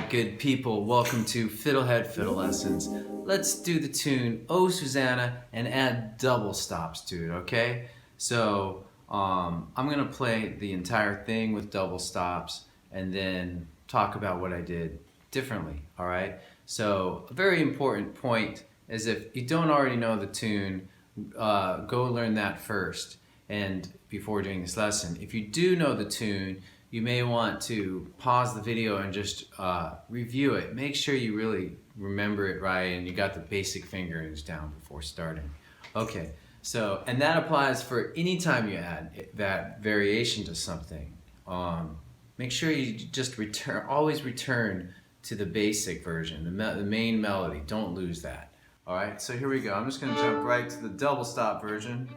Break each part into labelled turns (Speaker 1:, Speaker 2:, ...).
Speaker 1: Alright, good people, welcome to FiddleHed Fiddle Lessons. Let's do the tune Oh Susannah and add double stops to it, okay? So, I'm going to play the entire thing with double stops and then talk about what I did differently, alright? So, a very important point is if you don't already know the tune, go learn that first and before doing this lesson. If you do know the tune, you may want to pause the video and just review it. Make sure you really remember it right and you got the basic fingerings down before starting. Okay, so, and that applies for any time you add that variation to something. Make sure you just always return to the basic version, the main melody. Don't lose that. All right, so here we go. I'm just gonna jump right to the double stop version.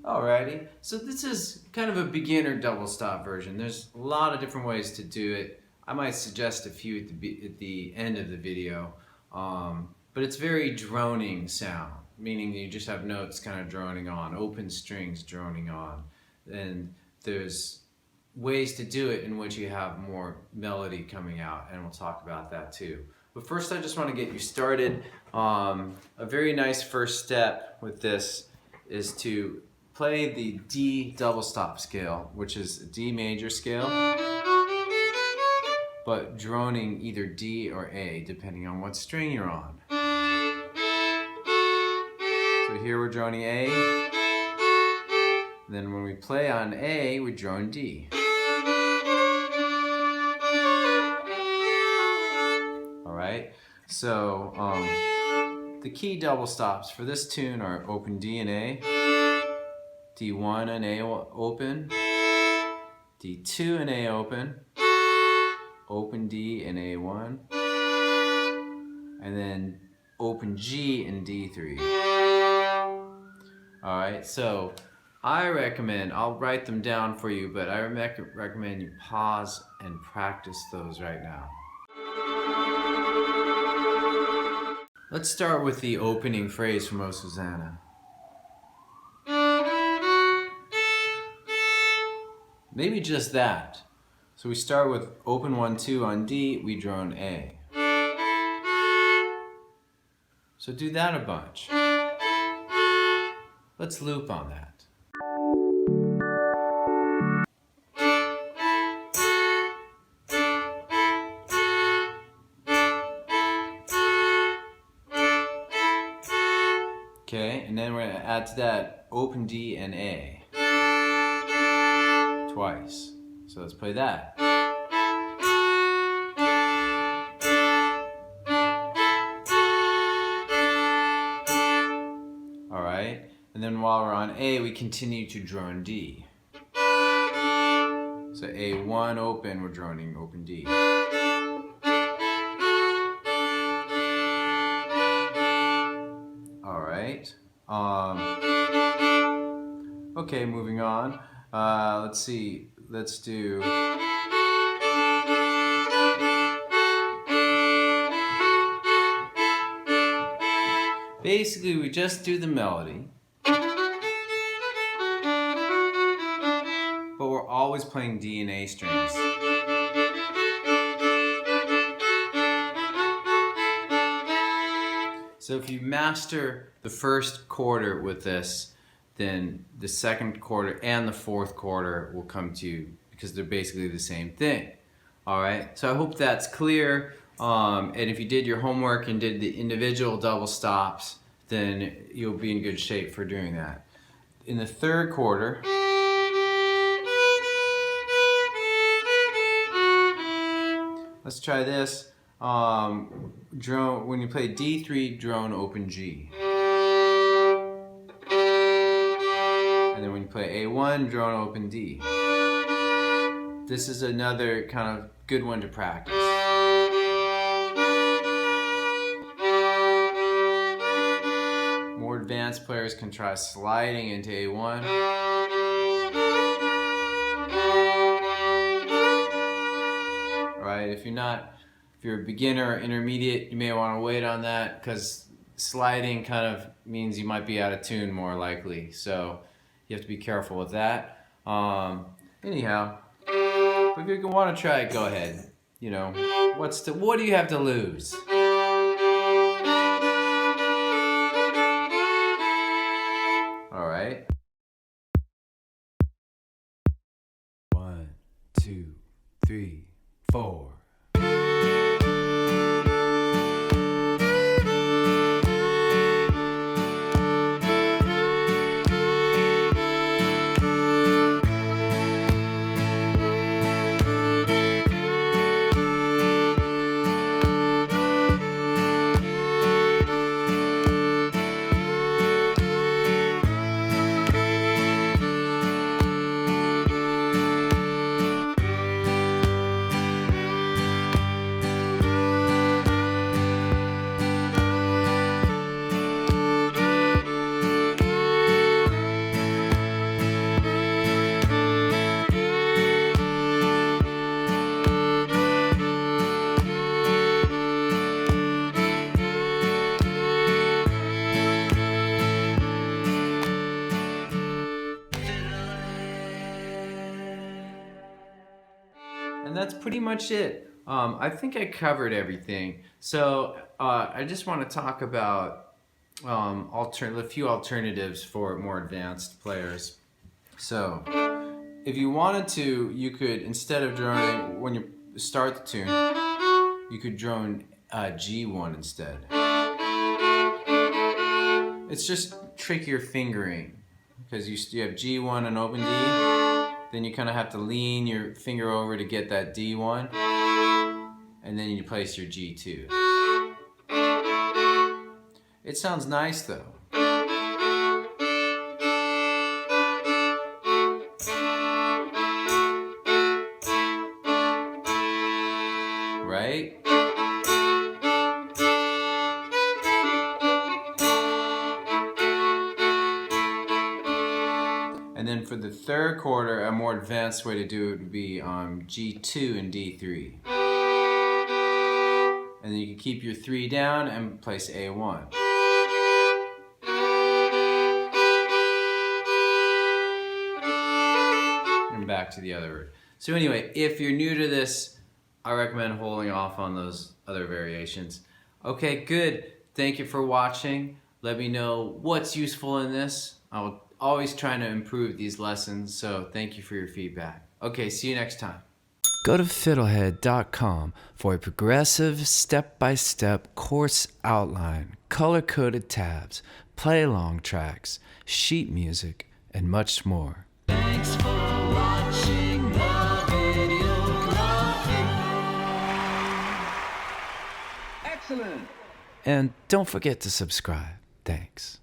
Speaker 1: Alrighty, so this is kind of a beginner double stop version. There's a lot of different ways to do it. I might suggest a few at the end of the video, but it's very droning sound, meaning you just have notes kind of droning on, open strings droning on. And there's ways to do it in which you have more melody coming out, and we'll talk about that too. But first I just want to get you started. A very nice first step with this is to play the D double stop scale, which is a D major scale, but droning either D or A, depending on what string you're on. So here we're droning A, then when we play on A, we drone D. Alright, so the key double stops for this tune are open D and A, D1 and A open, D2 and A open D and A1, and then open G and D3. Alright, so I'll write them down for you, but I recommend you pause and practice those right now. Let's start with the opening phrase from Oh Susannah. Maybe just that. So we start with open 1, 2 on D, we drone A. So do that a bunch. Let's loop on that. Okay, and then we're going to add to that open D and A. Twice. So let's play that. Alright, and then while we're on A, we continue to drone D. So A1 open, we're droning open D. Alright. Okay, moving on. Let's see, let's do basically we just do the melody, but we're always playing D and A strings. So if you master the first quarter with this, then the second quarter and the fourth quarter will come to you because they're basically the same thing. Alright, so I hope that's clear. And if you did your homework and did the individual double stops, then you'll be in good shape for doing that. In the third quarter, let's try this. Drone, when you play D3, drone open G. And then when you play A1, drone open D. This is another kind of good one to practice. players can try sliding into A1. Right, if you're a beginner or intermediate, you may want to wait on that because sliding kind of means you might be out of tune more likely. So you have to be careful with that. Anyhow, if you want to try it, go ahead. You know, what do you have to lose? All right. 1, 2, 3, 4. And that's pretty much it. I think I covered everything. So I just want to talk about a few alternatives for more advanced players. So if you wanted to, you could, instead of droning, when you start the tune, you could drone G1 instead. It's just trickier fingering because you have G1 and open D. Then you kind of have to lean your finger over to get that D1, and then you place your G2. It sounds nice though. Right? And then for the third quarter, a more advanced way to do it would be G2 and D3. And then you can keep your 3 down and place A1. And back to the other word. So anyway, if you're new to this, I recommend holding off on those other variations. Okay, good. Thank you for watching. Let me know what's useful in this. I'll always trying to improve these lessons, so thank you for your feedback. Okay, see you next time. Go to FiddleHed.com for a progressive, step-by-step course outline, color-coded tabs, play-along tracks, sheet music, and much more. Thanks for watching the video club. Excellent! And don't forget to subscribe. Thanks.